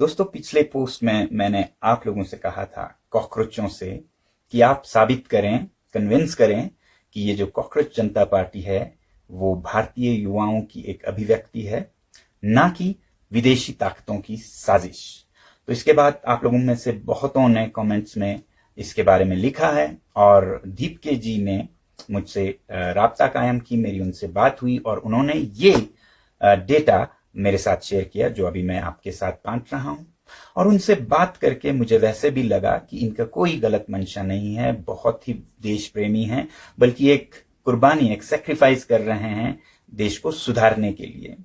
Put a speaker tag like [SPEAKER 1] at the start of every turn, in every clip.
[SPEAKER 1] दोस्तों, पिछले पोस्ट में मैंने आप लोगों से कहा था कॉकरोचों से कि आप साबित करें, कन्विंस करें कि ये जो कॉकरोच जनता पार्टी है वो भारतीय युवाओं की एक अभिव्यक्ति है, ना कि विदेशी ताकतों की साजिश। तो इसके बाद आप लोगों में से बहुतों ने कमेंट्स में इसके बारे में लिखा है और दीप के जी ने मुझसे राब्ता कायम की, मेरी उनसे बात हुई और उन्होंने ये डेटा मेरे साथ शेयर किया जो अभी मैं आपके साथ बांट रहा हूं। और उनसे बात करके मुझे वैसे भी लगा कि इनका कोई गलत मंशा नहीं है, बहुत ही देश प्रेमी है, बल्कि एक कुर्बानी, एक सेक्रीफाइस कर रहे हैं देश को सुधारने के लिए।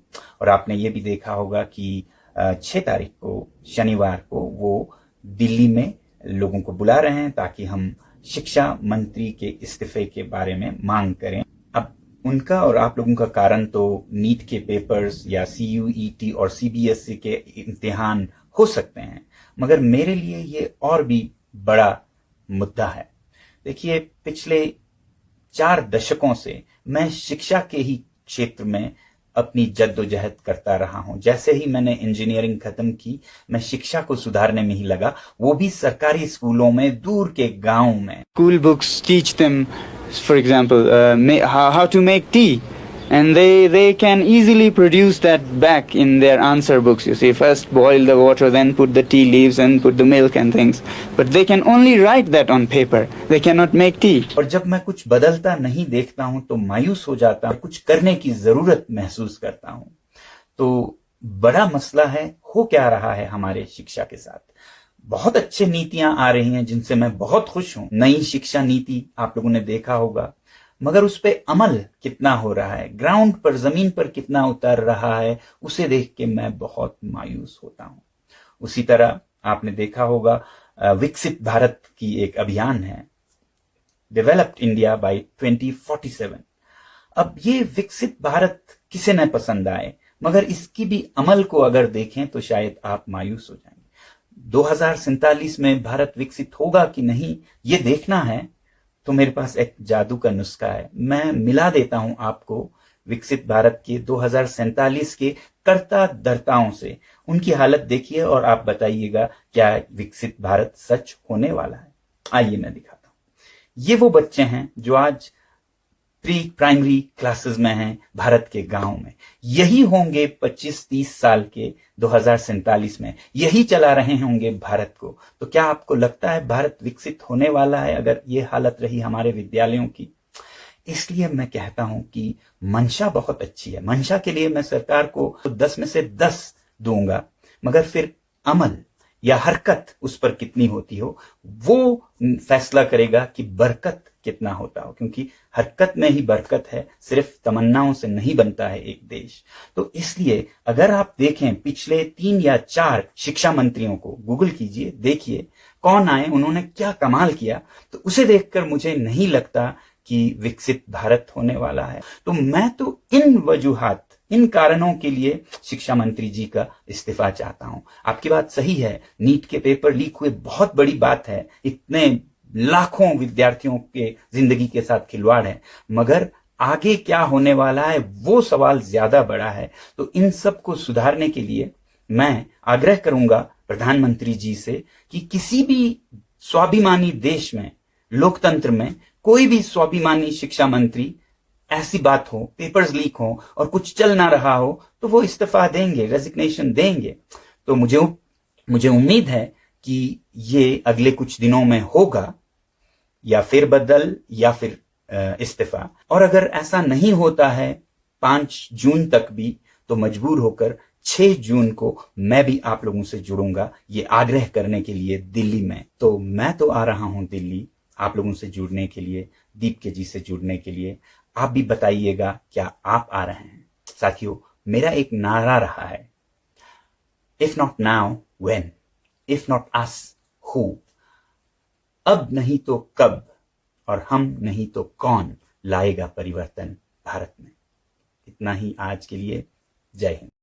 [SPEAKER 1] और आपने ये भी देखा होगा कि 6 तारीख को शनिवार को वो दिल्ली में लोगों को बुला रहे हैं ताकि हम शिक्षा मंत्री के इस्तीफे के बारे में मांग करें। अब उनका और आप लोगों का कारण तो नीट के पेपर्स या CUET और CBSE के इम्तिहान हो सकते हैं, मगर मेरे लिए ये और भी बड़ा मुद्दा है। देखिए, पिछले 4 दशकों से मैं शिक्षा के ही क्षेत्र में अपनी जद्दोजहद करता रहा हूं। जैसे ही मैंने इंजीनियरिंग खत्म की, मैं शिक्षा को सुधारने में ही लगा, वो भी सरकारी स्कूलों में, दूर के गांव में।
[SPEAKER 2] School books teach them, for example, how to make tea, and they can easily produce that back in their answer books. You see, first boil the water, then put the tea leaves and put the milk and things. But they can only write that on paper. They cannot make tea.
[SPEAKER 1] और जब मैं कुछ बदलता नहीं देखता हूं तो मायूस हो जाता हूं, कुछ करने की जरूरत महसूस करता हूं। तो बड़ा मसला है, हो क्या रहा है हमारे शिक्षा के साथ। बहुत अच्छे नीतियां आ रही हैं जिनसे मैं बहुत खुश हूं। नई शिक्षा नीति आप लोगों ने देखा होगा, मगर उस पे अमल कितना हो रहा है, ग्राउंड पर, जमीन पर कितना उतर रहा है, उसे देख के मैं बहुत मायूस होता हूं। उसी तरह आपने देखा होगा विकसित भारत की एक अभियान है, डेवलप्ड इंडिया बाय 2047। अब ये विकसित भारत किसे न पसंद आए, मगर इसकी भी अमल को अगर देखें तो शायद आप मायूस हो जाएंगे। 2047 में भारत विकसित होगा कि नहीं, ये देखना है तो मेरे पास एक जादू का नुस्खा है। मैं मिला देता हूं आपको विकसित भारत के 2047 के कर्ता धर्ताओं से। उनकी हालत देखिए और आप बताइएगा क्या विकसित भारत सच होने वाला है। आइए मैं दिखाता हूं। ये वो बच्चे हैं जो आज प्री प्राइमरी क्लासेस में हैं भारत के गांव में। यही होंगे 25-30 साल के 2047 में, यही चला रहे होंगे भारत को। तो क्या आपको लगता है भारत विकसित होने वाला है अगर ये हालत रही हमारे विद्यालयों की? इसलिए मैं कहता हूं कि मंशा बहुत अच्छी है। मंशा के लिए मैं सरकार को 10 में से 10 दूंगा, मगर फिर अमल या हरकत उस पर कितनी होती हो वो फैसला करेगा कि बरकत कितना होता हो, क्योंकि हरकत में ही बरकत है, सिर्फ तमन्नाओं से नहीं बनता है एक देश। तो इसलिए अगर आप देखें पिछले 3 या 4 शिक्षा मंत्रियों को गूगल कीजिए, देखिए कौन आए, उन्होंने क्या कमाल किया, तो उसे देखकर मुझे नहीं लगता कि विकसित भारत होने वाला है। तो मैं तो इन वजूहात, इन कारणों के लिए शिक्षा मंत्री जी का इस्तीफा चाहता हूं। आपकी बात सही है, नीट के पेपर लीक हुए बहुत बड़ी बात है, इतने लाखों विद्यार्थियों के जिंदगी के साथ खिलवाड़ है, मगर आगे क्या होने वाला है वो सवाल ज्यादा बड़ा है। तो इन सब को सुधारने के लिए मैं आग्रह करूंगा प्रधानमंत्री जी से कि किसी भी स्वाभिमानी देश में, लोकतंत्र में, कोई भी स्वाभिमानी शिक्षा मंत्री ऐसी बात हो, पेपर्स लीक हो और कुछ चल ना रहा हो तो वो इस्तीफा देंगे, रेजिग्नेशन देंगे। तो मुझे उम्मीद है कि ये अगले कुछ दिनों में होगा, या फिर बदल या फिर इस्तीफा। और अगर ऐसा नहीं होता है 5 जून तक भी, तो मजबूर होकर 6 जून को मैं भी आप लोगों से जुड़ूंगा ये आग्रह करने के लिए दिल्ली में। तो मैं तो आ रहा हूं दिल्ली आप लोगों से जुड़ने के लिए, दीप के जी से जुड़ने के लिए। आप भी बताइएगा क्या आप आ रहे हैं। साथियों, मेरा एक नारा रहा है, if not now when, if not us who. अब नहीं तो कब, और हम नहीं तो कौन लाएगा परिवर्तन भारत में। इतना ही आज के लिए। जय हिंद।